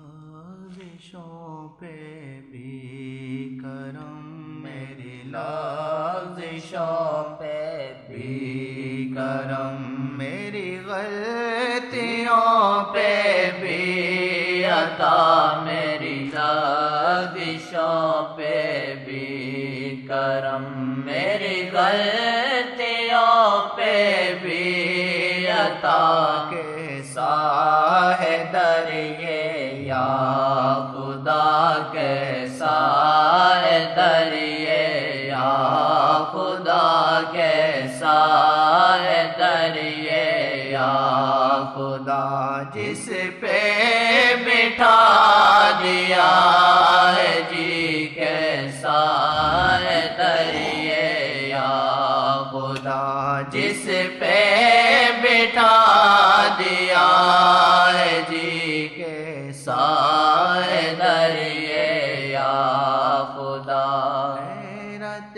لازشوں پہ بھی کرم، میری لازشوں پہ بھی کرم، میری غلطیوں پہ بھی عطا، میری لازشوں پہ بھی کرم، میری غلطیوں پہ بھی عطا، کیسا ہے در یہ یا خدا، کیسا ہے در یہ یا خدا، کیسا ہے در یہ یا خدا، جس پہ بٹھا دیا ہے جی، کیسا ہے در یہ یا خدا، جس پہ بٹھا دیا ہے جی، کیسا ہے در یہ یا خدا۔ حیرت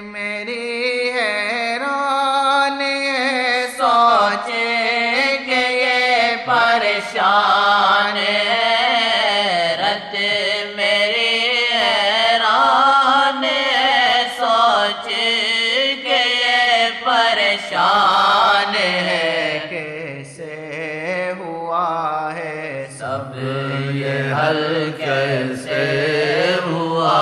میری حیران ہے سوچ کہ یہ پریشان ہے، حیرت میری حیران ہے سوچ کہ یہ پریشان ہے، کیسے ہوا ہے سب یہ حل، کیسے ہوا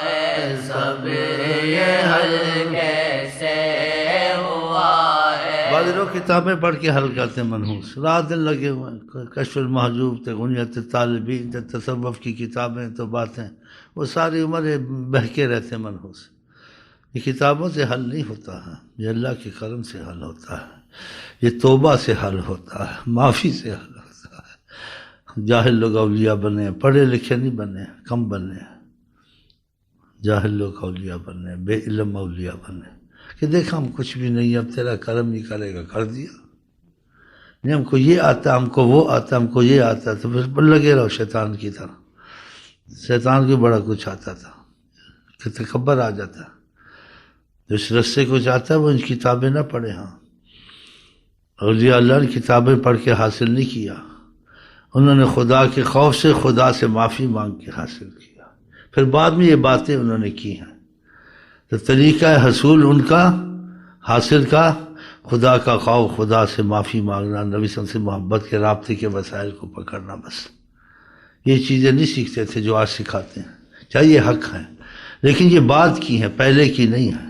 ہے سب یہ حل، کیسے ہوا ہے۔ بعض لوگ کتابیں پڑھ کے حل کرتے ہیں منحوس، رات دن لگے ہوئے ہیں، کشف المحجوب تے غنیت الطالبین تے تصوف کی کتابیں تو باتیں، وہ ساری عمر بہکے رہتے ہیں منحوس۔ یہ کتابوں سے حل نہیں ہوتا ہے، یہ اللہ کے کرم سے حل ہوتا ہے، یہ توبہ سے حل ہوتا ہے، معافی سے حل ہوتا ہے۔ جاہل لوگ اولیاء بنے، پڑھے لکھے نہیں بنے، کم بنے، جاہل لوگ اولیاء بنے، بے علم اولیاء بنے، کہ دیکھا ہم کچھ بھی نہیں، اب تیرا کرم نہیں کرے گا، کر دیا نہیں، ہم کو یہ آتا، ہم کو وہ آتا، ہم کو یہ آتا، تو پھر لگے رہو شیطان کی طرح۔ شیطان کو بڑا کچھ آتا تھا کہ تکبر آ جاتا، جس رستے کو چاہتا ہے وہ ان کتابیں نہ پڑھے۔ ہاں، اولیاء اللہ نے کتابیں پڑھ کے حاصل نہیں کیا، انہوں نے خدا کے خوف سے، خدا سے معافی مانگ کے حاصل کیا، پھر بعد میں یہ باتیں انہوں نے کی ہیں۔ تو طریقہ حصول ان کا حاصل کا خدا کا خوف، خدا سے معافی مانگنا، نبی صلی اللہ علیہ وسلم سے محبت کے رابطے کے وسائل کو پکڑنا، بس یہ چیزیں نہیں سیکھتے تھے جو آج سکھاتے ہیں، چاہے یہ حق ہیں، لیکن یہ بات کی ہے، پہلے کی نہیں ہے۔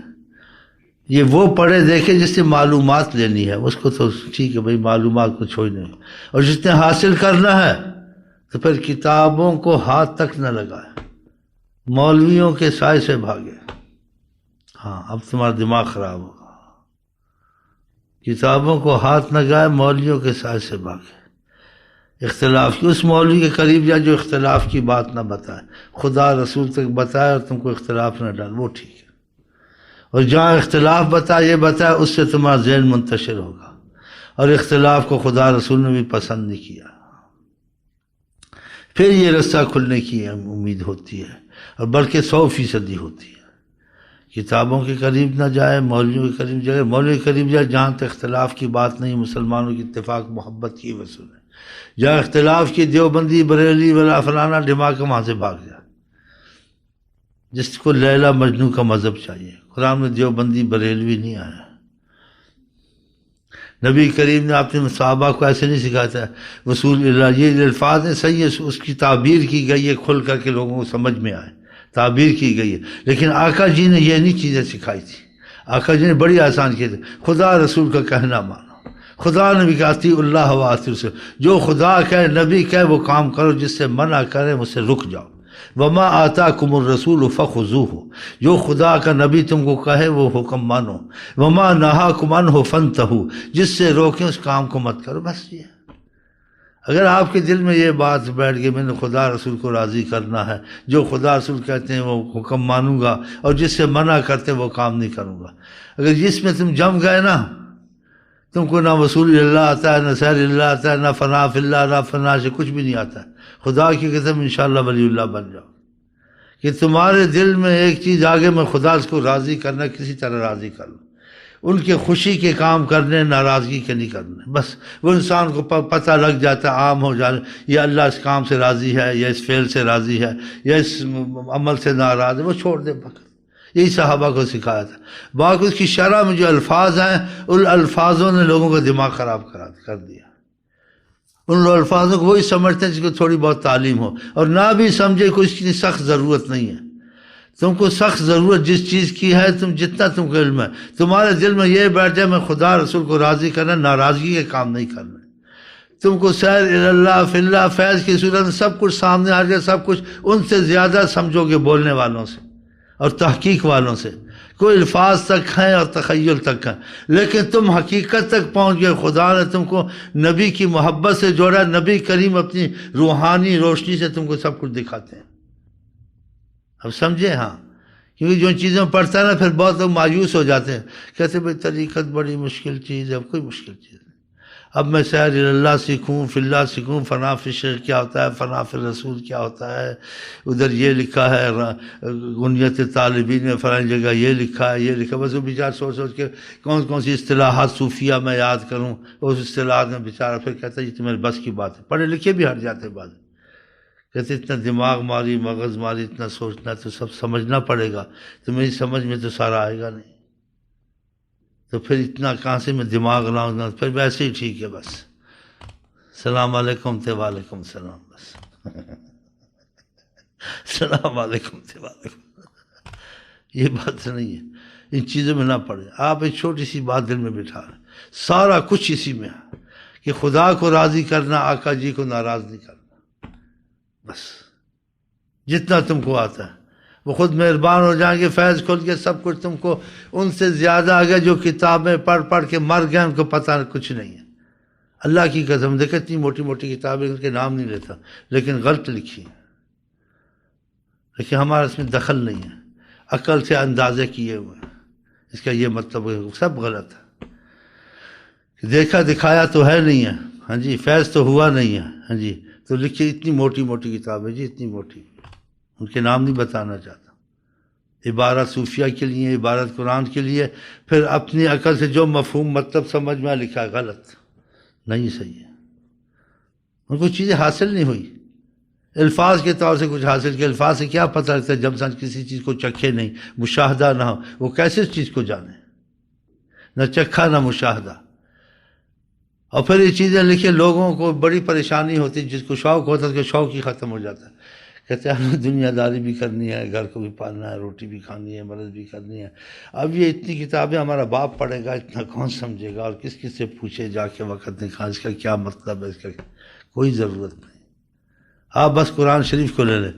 یہ وہ پڑھے دیکھے جس سے معلومات لینی ہے، اس کو تو ٹھیک ہے بھائی، معلومات کو چھوڑ نہیں، اور جس نے حاصل کرنا ہے تو پھر کتابوں کو ہاتھ تک نہ لگائے، مولویوں کے سائے سے بھاگے۔ ہاں، اب تمہارا دماغ خراب ہوگا، کتابوں کو ہاتھ نہ لگائے، مولویوں کے سائے سے بھاگے۔ اختلاف کی، اس مولوی کے قریب جا جو اختلاف کی بات نہ بتائے، خدا رسول تک بتائے اور تم کو اختلاف نہ ڈال، وہ ٹھیک ہے، اور جہاں اختلاف بتائے، یہ بتائے، اس سے تمہارا ذہن منتشر ہوگا، اور اختلاف کو خدا رسول نے بھی پسند نہیں کیا۔ پھر یہ رستہ کھلنے کی امید ہوتی ہے، اور بلکہ 100% ہوتی ہے۔ کتابوں کے قریب نہ جائے، مولویوں کے قریب جائے، مولوی کے قریب جائے جہاں تک اختلاف کی بات نہیں، مسلمانوں کی اتفاق محبت کی وصول ہے، جہاں اختلاف کی دیوبندی، بریلی والا فلانا، دماغ کا وہاں سے بھاگ جائے۔ جس کو لیلا مجنو کا مذہب چاہیے، قرآن میں دیوبندی بریلوی نہیں آیا، نبی کریم نے اپنے صحابہ کو ایسے نہیں سکھایا تھا، رسول اللہ، یہ الفاظ ہیں صحیح ہے، اس کی تعبیر کی گئی ہے کھل کر کے لوگوں کو سمجھ میں آئے، تعبیر کی گئی ہے، لیکن آقا جی نے یہ نہیں چیزیں سکھائی تھی، آقا جی نے بڑی آسان کی تھی، خدا رسول کا کہنا مانو، خدا نے بھی کہا اطیعوا اللہ و اطیعوا الرسول، جو خدا کہے، نبی کہے وہ کام کرو، جس سے منع کرے مجھ سے رک جاؤ۔ وما آتاکم الرسول فخذوہ، جو خدا کا نبی تم کو کہے وہ حکم مانو، وما نہاکم عنہ فانتہوا، جس سے روکیں اس کام کو مت کرو، بس یہ۔ اگر آپ کے دل میں یہ بات بیٹھ گئی میں نے خدا رسول کو راضی کرنا ہے، جو خدا رسول کہتے ہیں وہ حکم مانوں گا، اور جس سے منع کرتے ہیں وہ کام نہیں کروں گا، اگر جس میں تم جم گئے نا، تم کو نہ وصول اللہ آتا ہے، نہ سیر اللہ آتا ہے، نہ فنا فی اللہ، نہ فنا سے کچھ بھی نہیں آتا ہے، خدا کی قسم انشاءاللہ ولی اللہ بن جاؤ، کہ تمہارے دل میں ایک چیز آگے، میں خدا اس کو راضی کرنا کسی طرح راضی کر لوں، ان کے خوشی کے کام کرنے، ناراضگی کے نہیں کرنے. بس وہ انسان کو پتہ لگ جاتا ہے، عام ہو جانے، یا اللہ اس کام سے راضی ہے، یا اس فعل سے راضی ہے، یا اس عمل سے ناراض ہے، وہ چھوڑ دے فقط. یہی صحابہ کو سکھایا تھا. باقی اس کی شرح میں جو الفاظ ہیں، ان الفاظوں نے لوگوں کا دماغ خراب کر دیا. ان الفاظوں کو وہی سمجھتے ہیں جس کو تھوڑی بہت تعلیم ہو، اور نہ بھی سمجھے کوئی اس کی سخت ضرورت نہیں ہے. تم کو سخت ضرورت جس چیز کی ہے، جتنا تم کو علم ہے، تمہارے دل میں یہ بیٹھ جائے میں خدا رسول کو راضی کرنا، ناراضگی کے کام نہیں کرنا. تم کو سیر اللہ فی اللہ فیض کی صورت میں سب کچھ سامنے آ گیا، سب کچھ ان سے زیادہ سمجھو گے بولنے والوں سے اور تحقیق والوں سے. کوئی الفاظ تک ہیں اور تخیل تک ہیں، لیکن تم حقیقت تک پہنچ گئے. خدا نے تم کو نبی کی محبت سے جوڑا. نبی کریم اپنی روحانی روشنی سے تم کو سب کچھ دکھاتے ہیں. اب سمجھے؟ ہاں، کیونکہ جو چیزیں پڑھتا ہے نا، پھر بہت لوگ مایوس ہو جاتے ہیں، کہتے ہیں بھائی طریقت بڑی مشکل چیز ہے. اب کوئی مشکل چیز نہیں. اب میں سیر اللہ سیکھوں، فی اللہ سیکھوں، فنا فی شیخ کیا ہوتا ہے، فنا فی رسول کیا ہوتا ہے، ادھر یہ لکھا ہے غنیت طالبین میں فلانی جگہ یہ لکھا ہے، یہ لکھا. بس وہ بیچارہ سوچ کے کون سی اصطلاحات صوفیہ میں یاد کروں، اس اصطلاحات میں بیچارہ پھر کہتا ہے یہ تو میرے بس کی بات ہے. پڑھے لکھے بھی ہٹ جاتے بعد. کہتے اتنا دماغ ماری، مغز ماری، اتنا سوچنا تو سب سمجھنا پڑے گا. تو میری سمجھ میں تو سارا آئے گا نہیں، تو پھر اتنا کہاں سے میں دماغ لاؤں گا؟ پھر ویسے ہی ٹھیک ہے بس. السلام علیکم تے وعلیکم السلام. بس السلام علیکم تے وعلیکم. یہ بات نہیں ہے. ان چیزوں میں نہ پڑے. آپ ایک چھوٹی سی بات دل میں بٹھا رہے، سارا کچھ اسی میں ہے کہ خدا کو راضی کرنا، آقا جی کو ناراض نہیں کرنا. بس جتنا تم کو آتا ہے وہ خود مہربان ہو جائیں گے. فیض کھل کے سب کچھ تم کو ان سے زیادہ آگے جو کتابیں پڑھ کے مر گئے ان کو پتہ کچھ نہیں ہے. اللہ کی قسم دیکھیں اتنی موٹی موٹی کتابیں، ان کے نام نہیں لیتا، لیکن غلط لکھی ہیں. لیکن ہمارا اس میں دخل نہیں ہے. عقل سے اندازے کیے ہوئے ہیں. اس کا یہ مطلب ہے سب غلط ہے. دیکھا دکھایا تو ہے نہیں ہے، ہاں جی. فیض تو ہوا نہیں ہے، ہاں جی. تو لکھی اتنی موٹی موٹی کتابیں جی، اتنی موٹی. ان کے نام نہیں بتانا چاہتا. عبارت صوفیہ کے لیے، عبارت قرآن کے لیے. پھر اپنی عقل سے جو مفہوم مطلب سمجھ میں لکھا ہے، غلط نہیں، صحیح ہے. ان کو چیزیں حاصل نہیں ہوئی. الفاظ کے طور سے کچھ حاصل کیا. الفاظ سے کیا پتہ لگتا ہے جب تک کسی چیز کو چکھے نہیں، مشاہدہ نہ ہو، وہ کیسے اس چیز کو جانے؟ نہ چکھا نہ مشاہدہ. اور پھر یہ چیزیں لکھے، لوگوں کو بڑی پریشانی ہوتی. جس کو شوق ہوتا ہے اس کا شوق ہی ختم ہو جاتا ہے. کہتے ہیں ہمیں دنیا داری بھی کرنی ہے، گھر کو بھی پالنا ہے، روٹی بھی کھانی ہے، مرض بھی کرنی ہے. اب یہ اتنی کتابیں ہمارا باپ پڑھے گا، اتنا کون سمجھے گا؟ اور کس سے پوچھے جا کے وقت نکال، اس کا کیا مطلب ہے؟ اس کا کوئی ضرورت نہیں. آپ بس قرآن شریف کو لے لیں.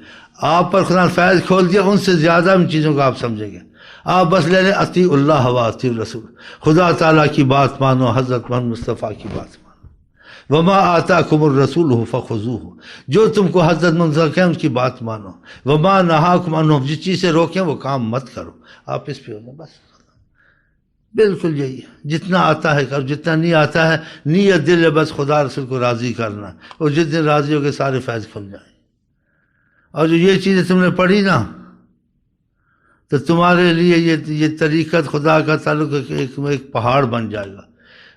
آپ پر خدا فیض کھول دیا، ان سے زیادہ ان چیزوں کو آپ سمجھیں گے. آپ بس لے لیں اطیع اللہ و اطیع الرسول. خدا تعالیٰ کی بات مانو، حضرت محمد مصطفیٰ کی بات مانو. وما آتاکم الرسول فخذوہ. جو تم کو حضرت منظر کہیں ان کی بات مانو. وما نہاکم عنہ، جس چیز سے روکیں وہ کام مت کرو. آپ اس پہ ہو جائیں بس. بالکل یہی ہے. جتنا آتا ہے کرو، جتنا نہیں آتا ہے نیت دل ہے بس خدا رسول کو راضی کرنا. اور جس دن راضی ہو کے سارے فیض کھل جائیں. اور جو یہ چیزیں تم نے پڑھی نا، تو تمہارے لیے یہ طریقت خدا کا تعلق ایک پہاڑ بن جائے گا.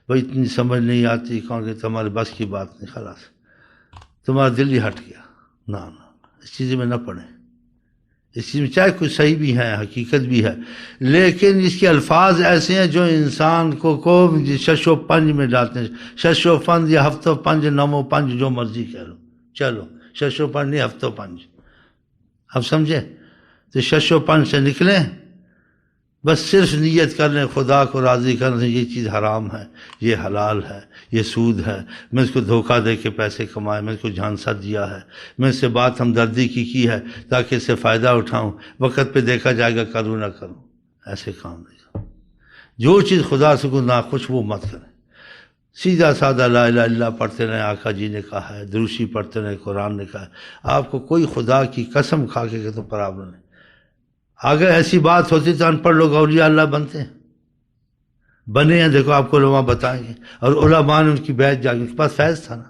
بھائی اتنی سمجھ نہیں آتی، کہوں کہ تمہارے بس کی بات نہیں، خلاص تمہارا دل ہی ہٹ گیا. نہ اس چیز میں نہ پڑھیں. اس چیز میں چاہے کچھ صحیح بھی ہے، حقیقت بھی ہے، لیکن اس کے الفاظ ایسے ہیں جو انسان کو شش و پنج میں ڈالتے ہیں. شش و پنج یا ہفت و پنج، نم و پنج، جو مرضی کہہ لو، چلو شش و پنج نہیں، ہفت و پنج. اب سمجھے؟ تو شش و پنج سے نکلیں، بس صرف نیت کر لیں خدا کو راضی کرنے. یہ چیز حرام ہے، یہ حلال ہے، یہ سود ہے، میں اس کو دھوکہ دے کے پیسے کمائے، میں اس کو جھانسا دیا ہے، میں اس سے بات ہمدردی کی ہے تاکہ اس سے فائدہ اٹھاؤں. وقت پہ دیکھا جائے گا کروں نہ کروں. ایسے کام نہیں. جو چیز خدا سے کو ناخوش وہ مت کریں. سیدھا سادہ لا الہ الا اللہ پڑھتے رہیں. آقا جی نے کہا ہے، دروشی پڑھتے رہیں، قرآن نے کہا ہے. آپ کو کوئی خدا کی قسم کھا کے کہ تو پرابلم نہیں. اگر ایسی بات ہوتی تو ان پڑھ لوگ اولیاء اللہ بنتے ہیں. بنے ہیں، دیکھو آپ کو علماء بتائیں گے. اور علماء نے ان کی بیعت جا کے، ان کے پاس فیض تھا نا،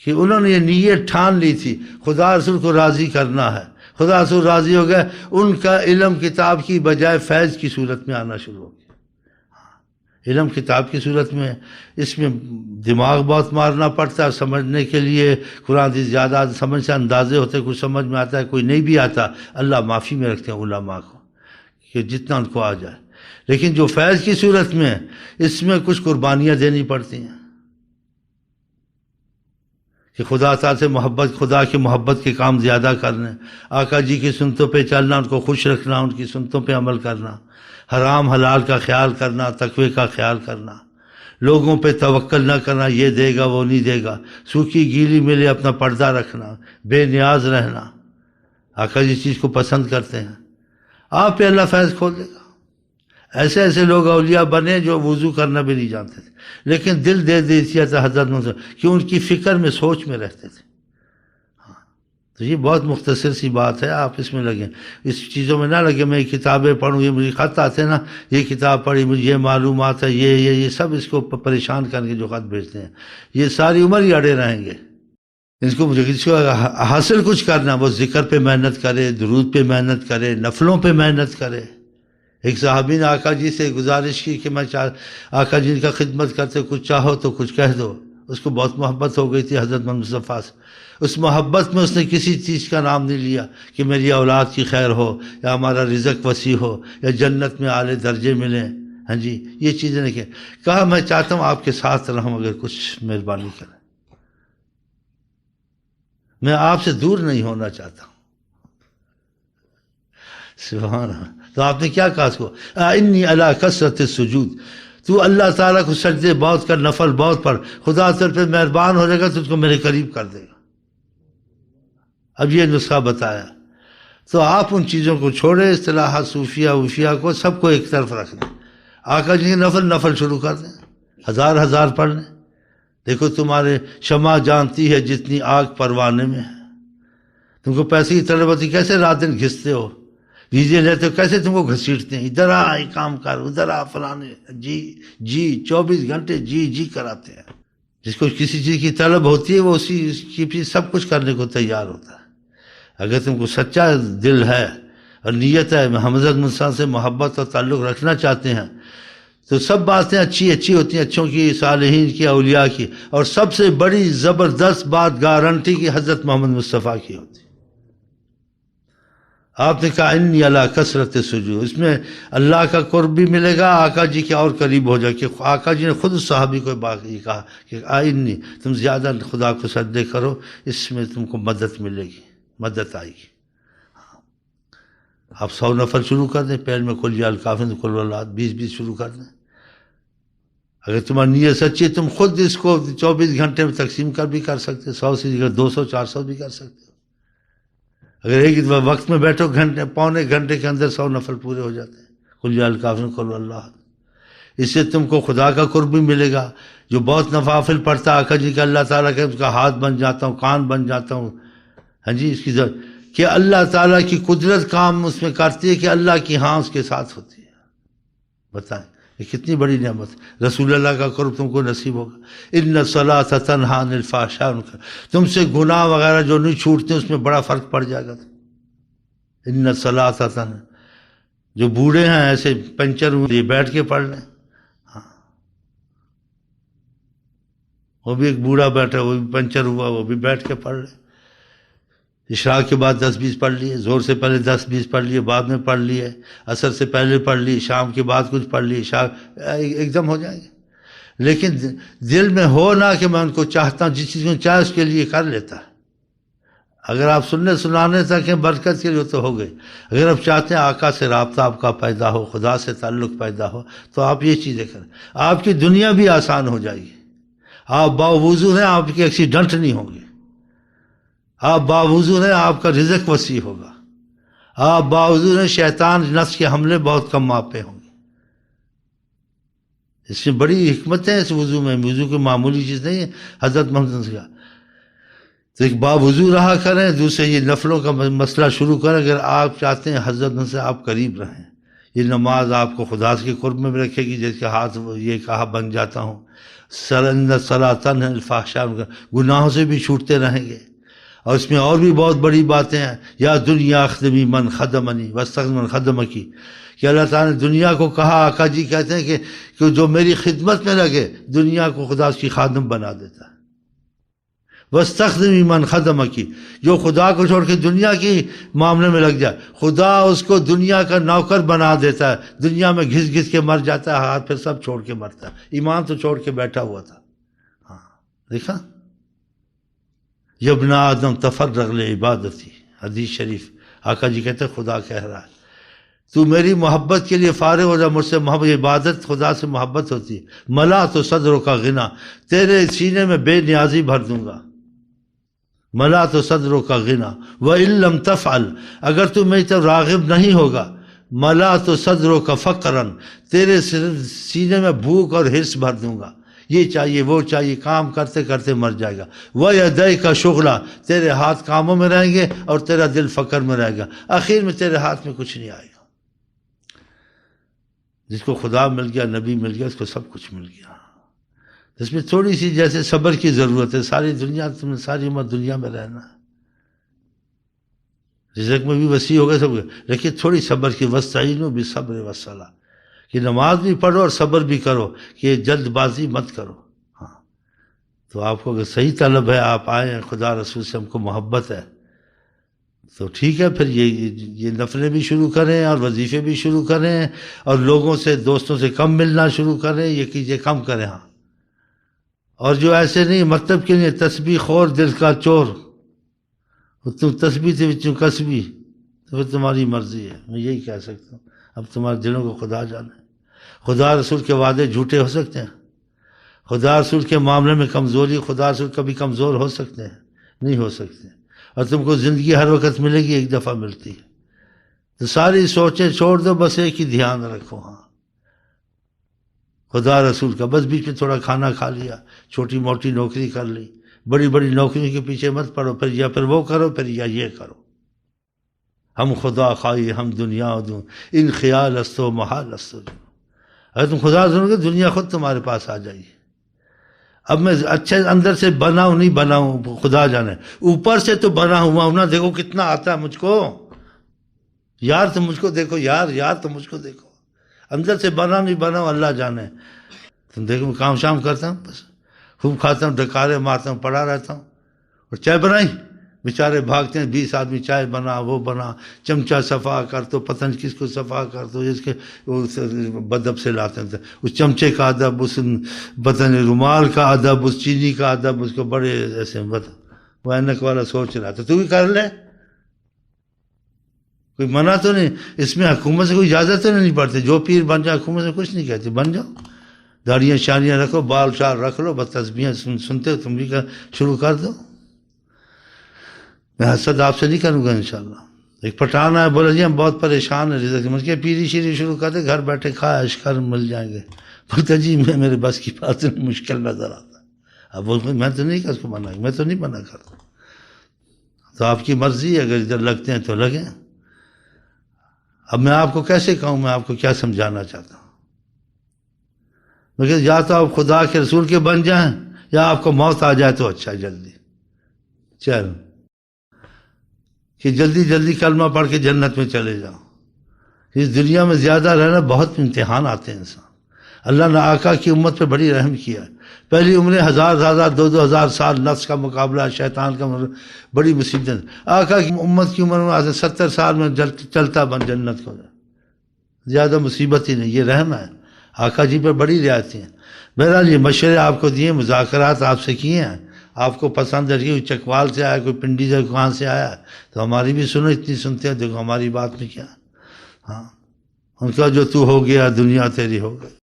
کہ انہوں نے یہ نیت ٹھان لی تھی خدا رسول کو راضی کرنا ہے، خدا سے راضی ہو گئے، ان کا علم کتاب کی بجائے فیض کی صورت میں آنا شروع ہو گیا۔ علم کتاب کی صورت میں، اس میں دماغ بہت مارنا پڑتا ہے سمجھنے کے لیے، قرآن حدیث زیادہ سمجھ سے اندازے ہوتے، کچھ سمجھ میں آتا ہے، کوئی نہیں بھی آتا، اللہ معافی میں رکھتے ہیں علماء کو کہ جتنا ان کو آ جائے۔ لیکن جو فیض کی صورت میں، اس میں کچھ قربانیاں دینی پڑتی ہیں کہ خدا تعالیٰ سے محبت، خدا کی محبت کے کام زیادہ کرنے، آقا جی کی سنتوں پہ چلنا، ان کو خوش رکھنا، ان کی سنتوں پہ عمل کرنا، حرام حلال کا خیال کرنا، تقوی کا خیال کرنا، لوگوں پہ توکل نہ کرنا، یہ دے گا وہ نہیں دے گا، سوکھی گیلی ملے اپنا پردہ رکھنا، بے نیاز رہنا۔ آقا جی چیز کو پسند کرتے ہیں، آپ پہ اللہ فیض کھول دے گا۔ ایسے ایسے لوگ اولیاء بنے جو وضو کرنا بھی نہیں جانتے تھے، لیکن دل دے دیتی تھا حضرت منصور کہ ان کی فکر میں، سوچ میں رہتے تھے۔ تو یہ بہت مختصر سی بات ہے، آپ اس میں لگیں، اس چیزوں میں نہ لگے میں کتابیں پڑھوں، یہ مجھے خط آتے ہیں نا، یہ کتاب پڑھی مجھے یہ معلومات ہے، یہ سب اس کو پریشان کر کے جو خط بھیجتے ہیں، یہ ساری عمر ہی اڑے رہیں گے۔ اس کو حاصل کچھ کرنا، وہ ذکر پہ محنت کرے، درود پہ محنت کرے، نفلوں پہ محنت کرے۔ ایک صحابی نے آقا جی سے گزارش کی کہ میں آقا جی کا خدمت کرتے، کچھ چاہو تو کچھ کہہ دو۔ اس کو بہت محبت ہو گئی تھی حضرت محمد مصطفیٰ سے، اس محبت میں اس نے کسی چیز کا نام نہیں لیا کہ میری اولاد کی خیر ہو، یا ہمارا رزق وسیع ہو، یا جنت میں اعلی درجے ملیں، ہاں جی، یہ چیزیں نہیں کہا میں چاہتا ہوں آپ کے ساتھ رہوں، اگر کچھ مہربانی کریں، میں آپ سے دور نہیں ہونا چاہتا ہوں۔ سبحان اللہ۔ تو آپ نے کیا کہا اس کو؟ انی علی کثرت السجود، تو اللہ تعالیٰ کو سجدے بہت کر، نفل بہت پڑھ، خدا تجھ پہ مہربان ہو جائے گا تو اس کو میرے قریب کر دے گا۔ اب یہ نسخہ بتایا، تو آپ ان چیزوں کو چھوڑے، اصطلاحات صوفیہ وفیہ کو سب کو ایک طرف رکھ دیں، آقا جی کے نفل شروع کر دیں، ہزار پڑھ لیں۔ دیکھو تمہارے شمع جانتی ہے جتنی آگ پروانے میں ہے، تم کو پیسے کی طلب ہوتی، کیسے رات دن گھستے ہو، ویزے لیتے ہو، کیسے تم کو گھسیٹتے ہیں، ادھر آ یہ کام کر، ادھر آ فلانے، جی 24 گھنٹے جی کراتے ہیں۔ جس کو کسی چیز کی طلب ہوتی ہے وہ اسی کی بھی سب کچھ کرنے کو تیار ہوتا ہے۔ اگر تم کو سچا دل ہے اور نیت ہے، حضرت منصور سے محبت اور تعلق رکھنا چاہتے ہیں، تو سب باتیں اچھی ہوتی ہیں، اچھوں کی، صالحین کی، اولیاء کی، اور سب سے بڑی زبردست بات گارنٹی کی حضرت محمد مصطفیٰ کی ہوتی ہے۔ آپ نے کہا انی علی کثرت السجود، اس میں اللہ کا قرب بھی ملے گا، آقا جی کے اور قریب ہو جائے، کہ آقا جی نے خود اس صحابی کو یہ کہا کہ انی، تم زیادہ خدا کو سجدے کرو، اس میں تم کو مدد ملے گی، مدد آئے گی۔ آپ 100 نفل شروع کر دیں، پہل میں قل یا الکافرون، قل اللہ 20 شروع کر دیں۔ اگر تمہاری نیت سچی ہے، تم خود اس کو 24 گھنٹے میں تقسیم بھی کر سکتے، 100 سے اگر 200 400 بھی کر سکتے ہو۔ اگر ایک وقت میں بیٹھو پونے گھنٹے کے اندر 100 نفل پورے ہو جاتے ہیں، قل یا الکافرون قل اللہ۔ اس سے تم کو خدا کا قرب بھی ملے گا۔ جو بہت نوافل پڑھتا آقا جی کا، اللہ تعالیٰ کہ اس کا ہاتھ بن جاتا ہوں، کان بن جاتا ہوں، ہاں جی، اس کی ضرورت کہ اللہ تعالیٰ کی قدرت کام اس میں کرتی ہے کہ اللہ کی ہاں اس کے ساتھ ہوتی ہے۔ بتائیں یہ کتنی بڑی نعمت، رسول اللہ کا قرب تم کو نصیب ہوگا۔ ان الصلاۃ تنہی عن الفحشاء، تم سے گناہ وغیرہ جو نہیں چھوٹتے اس میں بڑا فرق پڑ جائے گا۔ ان الصلاۃ تنہی، جو بوڑھے ہیں ایسے پنچر ہوئے، یہ بیٹھ کے پڑھ لیں، ہاں وہ بھی ایک بوڑھا بیٹھا، وہ بھی پنچر ہوا، وہ بھی بیٹھ کے پڑھ لیں۔ عشاء کے بعد 10-20 پڑھ لیے، زور سے پہلے 10-20 پڑھ لیے، بعد میں پڑھ لیے، عصر سے پہلے پڑھ لی، شام کے بعد کچھ پڑھ لی، عشاء ایک دم ہو جائیں گے۔ لیکن دل میں ہو نہ کہ میں ان کو چاہتا ہوں، جس چیز کو چاہے اس کے لیے کر لیتا ہے۔ اگر آپ سننے سنانے تک ہیں برکت کے لیے تو ہو گئے، اگر آپ چاہتے ہیں آقا سے رابطہ آپ کا پیدا ہو، خدا سے تعلق پیدا ہو، تو آپ یہ چیزیں کریں، آپ کی دنیا بھی آسان ہو جائے گی۔ آپ باوضو ہیں، آپ کے ایکسیڈنٹ نہیں ہوں گے، آپ باوضو ہیں، آپ کا رزق وسیع ہوگا، آپ باوضو ہیں، شیطان نفس کے حملے بہت کم آپ پہ ہوں گے۔ اس میں بڑی حکمت ہے اس وضو میں، وضو کوئی معمولی چیز نہیں ہے۔ حضرت محمد صلی اللہ علیہ وسلم تو ایک باوضو رہا کریں، دوسرے یہ نفلوں کا مسئلہ شروع کریں۔ اگر آپ چاہتے ہیں حضرت محمد سے آپ قریب رہیں، یہ نماز آپ کو خدا کے قرب میں بھی رکھے گی، جس کے ہاتھ یہ کہا بن جاتا ہوں، ان الصلاۃ تنہی عن الفحشاء، گناہوں سے بھی چھوٹتے رہیں گے، اور اس میں اور بھی بہت بڑی باتیں ہیں. یا دنیا اخدمی من خدمنی واستغفر من خدمکی، کہ اللہ تعالیٰ نے دنیا کو کہا، آقا جی کہتے ہیں کہ جو میری خدمت میں لگے دنیا کو خدا اس کی خادم بنا دیتا ہے. واستخدمی من خدمکی، جو خدا کو چھوڑ کے دنیا کی معاملے میں لگ جائے خدا اس کو دنیا کا نوکر بنا دیتا ہے. دنیا میں گھس گھس کے مر جاتا ہے، ہاتھ پھر سب چھوڑ کے مرتا ہے. ایمان تو چھوڑ کے بیٹھا ہوا تھا. ہاں دیکھا، یبن آدم تفرغ لعبادتی، حدیث شریف آقا جی کہتے ہیں خدا کہہ رہا ہے تو میری محبت کے لیے فارغ ہو جا، مجھ سے محبت، عبادت خدا سے محبت ہوتی ہے. ملا تو صدروں کا غنا، تیرے سینے میں بے نیازی بھر دوں گا. ملا تو صدروں کا غنا وَإِن لَمْ تَفْعَلْ، اگر تو میری طرف راغب نہیں ہوگا، ملا تو صدروں کا فقراً، تیرے سینے میں بھوک اور حرص بھر دوں گا. یہ چاہیے وہ چاہیے، کام کرتے کرتے مر جائے گا. وَيَدَيْكَ شُغْلًا، تیرے ہاتھ کاموں میں رہیں گے اور تیرا دل فقر میں رہے گا. آخر میں تیرے ہاتھ میں کچھ نہیں آئے گا. جس کو خدا مل گیا، نبی مل گیا، اس کو سب کچھ مل گیا. اس میں تھوڑی سی جیسے صبر کی ضرورت ہے. ساری دنیا تم نے ساری عمر دنیا میں رہنا ہے، رزق میں بھی وسیع ہوگا سب، لیکن تھوڑی صبر کی. وَاسْتَعِینُوا بِالصَّبْرِ وَالصَّلَاةِ، کہ نماز بھی پڑھو اور صبر بھی کرو، کہ جلد بازی مت کرو. ہاں تو آپ کو اگر صحیح طلب ہے، آپ آئیں ہیں، خدا رسول سے ہم کو محبت ہے، تو ٹھیک ہے، پھر یہ نفلیں بھی شروع کریں اور وظیفے بھی شروع کریں، اور لوگوں سے، دوستوں سے کم ملنا شروع کریں. یہ کیجئے، کم کریں. ہاں، اور جو ایسے نہیں مطلب کے لیے تسبیح خور دل کا چور، تم تسبیح سے بچوں کسبی، تو پھر تمہاری مرضی ہے. میں یہی کہہ سکتا ہوں. اب تمہارے دلوں کو خدا جانے. خدا رسول کے وعدے جھوٹے ہو سکتے ہیں؟ خدا رسول کے معاملے میں کمزوری، خدا رسول کبھی کمزور ہو سکتے ہیں؟ نہیں ہو سکتے. اور تم کو زندگی ہر وقت ملے گی، ایک دفعہ ملتی ہے. تو ساری سوچیں چھوڑ دو، بس ایک ہی دھیان رکھو. ہاں، خدا رسول کا. بس بیچ میں تھوڑا کھانا کھا لیا، چھوٹی موٹی نوکری کر لی، بڑی بڑی نوکریوں کے پیچھے مت پڑو، پھر وہ کرو، پھر یہ کرو. ہم خدا خواہی ہم دنیا دوں، ان خیال استو محال استو. اگر تم خدا سنو گے دنیا خود تمہارے پاس آ جائے گی. اب میں اچھے اندر سے بنا ہوں نہیں بنا ہوں خدا جانے، اوپر سے تو بنا ہوا ہوں نا. دیکھو کتنا آتا ہے مجھ کو یار، تم مجھ کو دیکھو یار تم مجھ کو دیکھو. اندر سے بنا نہیں بنا ہوں اللہ جانے. تم دیکھو کام شام کرتا ہوں، بس خوب کھاتا ہوں، ڈکارے مارتا ہوں، پڑا رہتا ہوں. اور چائے بنائی، بیچارے بھاگتے ہیں، 20 آدمی چائے بنا، وہ بنا، چمچہ صفا کر تو پتہ نہیں کس کو صفا کر تو، اس کے بدب سے لاتے ہیں. اس چمچے کا ادب، اس پتہ نہیں رومال کا ادب، اس چینی کا ادب، اس کو بڑے ایسے وہ اینک والا سوچ رہا تھا. تو بھی کر لے، کوئی منع تو نہیں. اس میں حکومت سے کوئی اجازت تو نہیں پڑتی. جو پیر بن جائے حکومت سے کچھ نہیں کہتی، بن جاؤ، داڑیاں شانیاں رکھو، بال شال رکھ لو، بس تسبیحیں سنتے ہو تم بھی شروع کر دو. میں حسد آپ سے نہیں کروں گا انشاءاللہ. ایک پٹھان ہے، بولا جی ہم بہت پریشان ہیں رزق سے، پیری شیری شروع کر دے، گھر بیٹھے کھا عیش کر مل جائیں گے. بولتا جی میرے بس کی بات مشکل نظر آتا ہے. اب بولتے میں تو نہیں اس کو منع، میں تو نہیں منع کرتا. تو آپ کی مرضی ہے، اگر ادھر لگتے ہیں تو لگیں. اب میں آپ کو کیسے کہوں، میں آپ کو کیا سمجھانا چاہتا ہوں. لیکن یا تو آپ خدا کے رسول کے بن جائیں، یا آپ کو موت آ جائے تو اچھا جلدی چل، کہ جلدی جلدی کلمہ پڑھ کے جنت میں چلے جاؤ. اس دنیا میں زیادہ رہنا بہت امتحان آتے ہیں انسان. اللہ نے آقا کی امت پہ بڑی رحم کیا ہے. پہلی عمریں 1000 2000 سال نفس کا مقابلہ، شیطان کا بڑی مصیبت. آقا کی امت کی عمر میں 70 سال میں چلتا بن جنت کو، زیادہ مصیبت ہی نہیں. یہ رحم ہے. آقا جی پہ بڑی رعایتیں ہیں. بہرحال یہ مشورے آپ کو دیے، مذاکرات آپ سے کیے ہیں، آپ کو پسند ہے. کوئی چکوال سے آیا، کوئی پنڈی سے، کہاں سے آیا، تو ہماری بھی سنو، اتنی سنتے ہیں، دیکھو ہماری بات میں کیا. ہاں، ان کا جو تو ہو گیا دنیا تیری ہو گئی.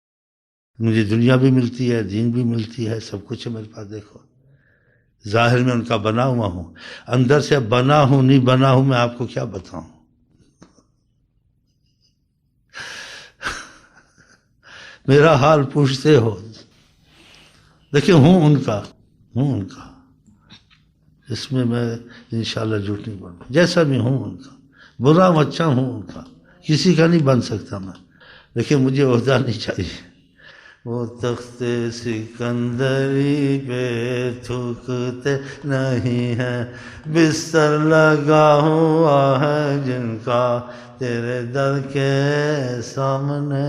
مجھے دنیا بھی ملتی ہے، دین بھی ملتی ہے، سب کچھ ہے میرے پاس. دیکھو ظاہر میں ان کا بنا ہوا ہوں، اندر سے بنا ہوں نہیں بنا ہوں، میں آپ کو کیا بتاؤں. میرا حال پوچھتے ہو. دیکھیں ہوں ان کا، اس میں میں انشاءاللہ جھوٹ نہیں بولوں. جیسا بھی ہوں ان کا، برا اچھا ہوں ان کا، کسی کا نہیں بن سکتا میں. لیکن مجھے عہدہ نہیں چاہیے، وہ تخت سکندری پہ تھکتے نہیں ہیں، بستر لگا ہوا ہے جن کا تیرے در کے سامنے.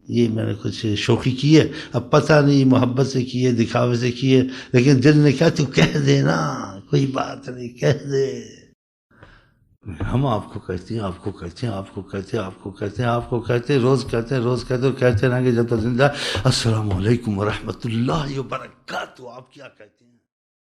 یہ میں نے کچھ شوخی کی ہے، اب پتہ نہیں محبت سے کی ہے دکھاوے سے کی ہے، لیکن دل نے کہا تو کہہ دے نا، کوئی بات نہیں کہہ دے. ہم آپ کو کہتے ہیں، آپ کو کہتے ہیں، آپ کو کہتے ہیں، آپ کو کہتے ہیں، آپ کو کہتے ہیں، روز کہتے ہیں، روز کہتے ہیں، کہتے رہیں گے جب تک زندہ. السلام علیکم ورحمۃ اللہ وبرکاتہ. آپ کیا کہتے ہیں؟